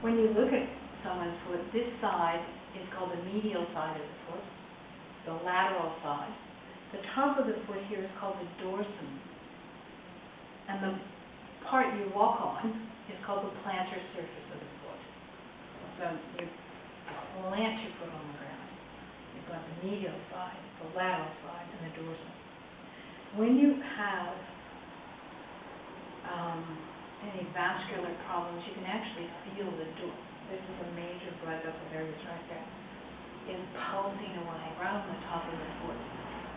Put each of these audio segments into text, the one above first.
When you look at someone's foot, this side is called the medial side of the foot, the lateral side. The top of the foot here is called the dorsum. And the part you walk on is called the plantar surface of the foot. So you plant your foot on the ground. You've got the medial side, the lateral side, and the dorsum. When you have any vascular problems, you can actually feel the this is a major blood vessel areas right there, is pulsing away right on the top of the foot.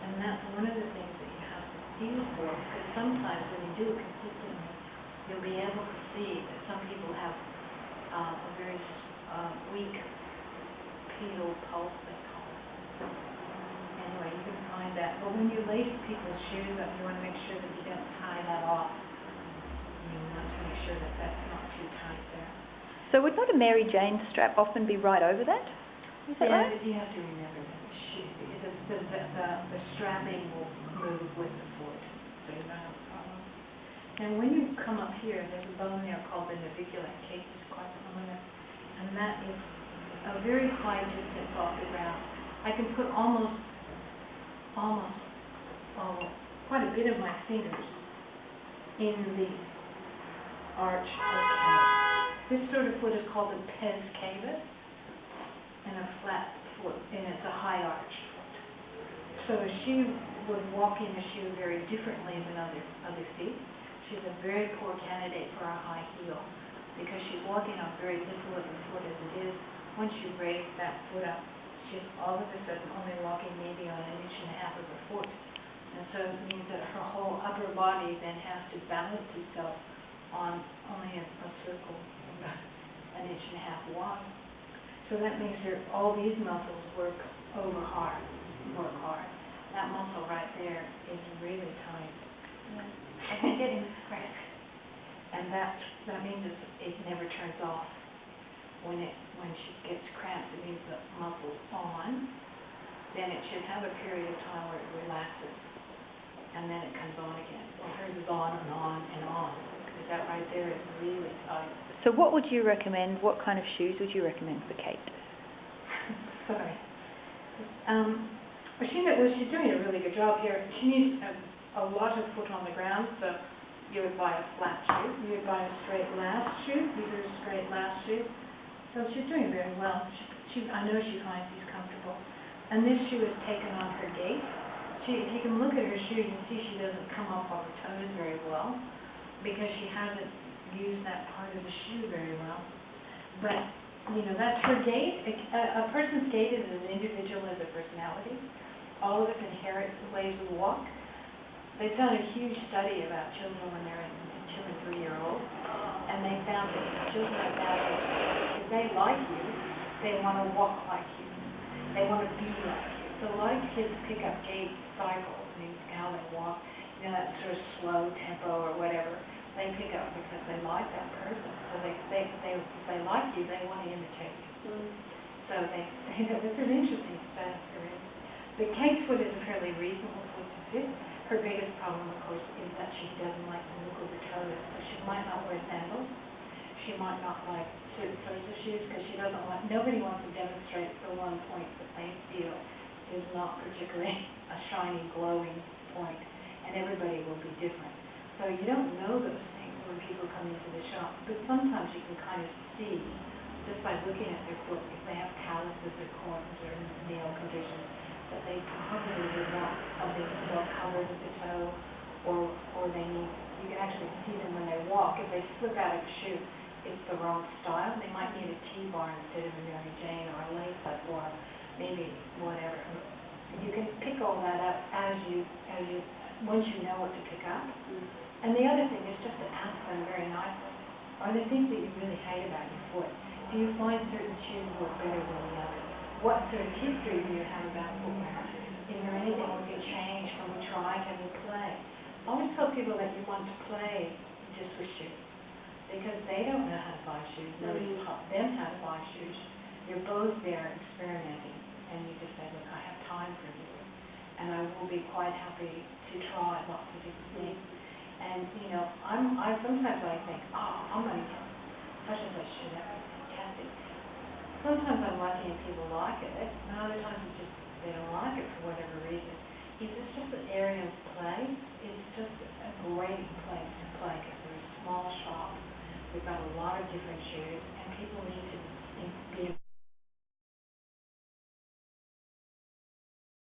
And that's one of the things that you have to feel for, because sometimes when you do it consistently, you'll be able to see that some people have a very weak pedal pulse, they call it. Anyway, you can find that. But when you lace people's shoes up, you want to make sure that you don't tie that off. You want to make sure that that's not too tight there. So would not a Mary Jane strap often be right over that? Is that right? Yeah, but you have to remember that it should be. The strapping will move with the foot, so you don't have a problem. And when you come up here, there's a bone there called the navicular case, quite prominent, and that is a very high distance off the ground. I can put almost quite a bit of my fingers in the arch of cavus. This sort of foot is called the pes cavus, and a flat foot, and it's a high arch foot. So she would walk in a shoe very differently than other feet. She's a very poor candidate for a high heel because she's walking on very little of the foot as it is. Once you raise that foot up, she's all of a sudden only walking maybe on 1.5 inches of her foot. And so it means that her whole upper body then has to balance itself on only a circle about 1.5 inches wide. So that makes all these muscles work hard. That muscle right there is really tight. Yeah. I'm getting this crack. And that means it never turns off. When she gets cramped, it means the muscle's on. Then it should have a period of time where it relaxes, and then it comes on again. Well, hers is on and on and on, because that right there is really tight. So what would you recommend, what kind of shoes would you recommend for Kate? Sorry. She's doing a really good job here. She needs a lot of foot on the ground, so you would buy a flat shoe. You would buy a straight last shoe. These are straight last shoes. So she's doing very well. I know she finds these comfortable. And this shoe has taken on her gait. If you can look at her shoe, you can see she doesn't come up on her toes very well because she hasn't used that part of the shoe very well. But, that's her gait. A person's gait is as individual as a personality. All of us inherit the ways we walk. They've done a huge study about children when they're 2 and 3 year olds, and they found that children at that age, if they like you, they want to walk like you. They want to be like you. So a lot of kids pick up gait cycles, how they walk, that sort of slow tempo or whatever. They pick up because they like that person. So if they like you, they want to imitate you. So this is interesting stuff. The Kate's foot is a fairly reasonable foot to fit. Her biggest problem, of course, is that she doesn't like the look of her toes. So she might not wear sandals. She might not like certain sorts of shoes because she doesn't want. Nobody wants to demonstrate the one point that they feel is not particularly a shiny, glowing point, and everybody will be different. So you don't know those things when people come into the shop, but sometimes you can kind of see just by looking at their foot if they have calluses or corns or nail conditions, that they probably would want something more covered at the toe, or they need, you can actually see them when they walk. If they slip out of a shoe, it's the wrong style. They might need a T-bar instead of a Mary Jane or a lace-up or maybe whatever. You can pick all that up once you know what to pick up. And the other thing is just to ask them very nicely, are there things that you really hate about your foot? Do you find certain shoes work better than the others? What sort of history do you have about footwear? Is there anything we can change? Can we try? Can we play? I always tell people that you want to play just with shoes because they don't know how to buy shoes. Nobody taught them how to buy shoes. You're both there experimenting, and you just say, look, I have time for you, and I will be quite happy to try lots of different things. And, I sometimes think, I'm going to get such and such shoe that fantastic. Sometimes I'm lucky and people like it, and other times it's just, they don't like it for whatever reason. If it's just an area of play, it's just a great place to play, because we're a small shop, we've got a lot of different shoes, and people need to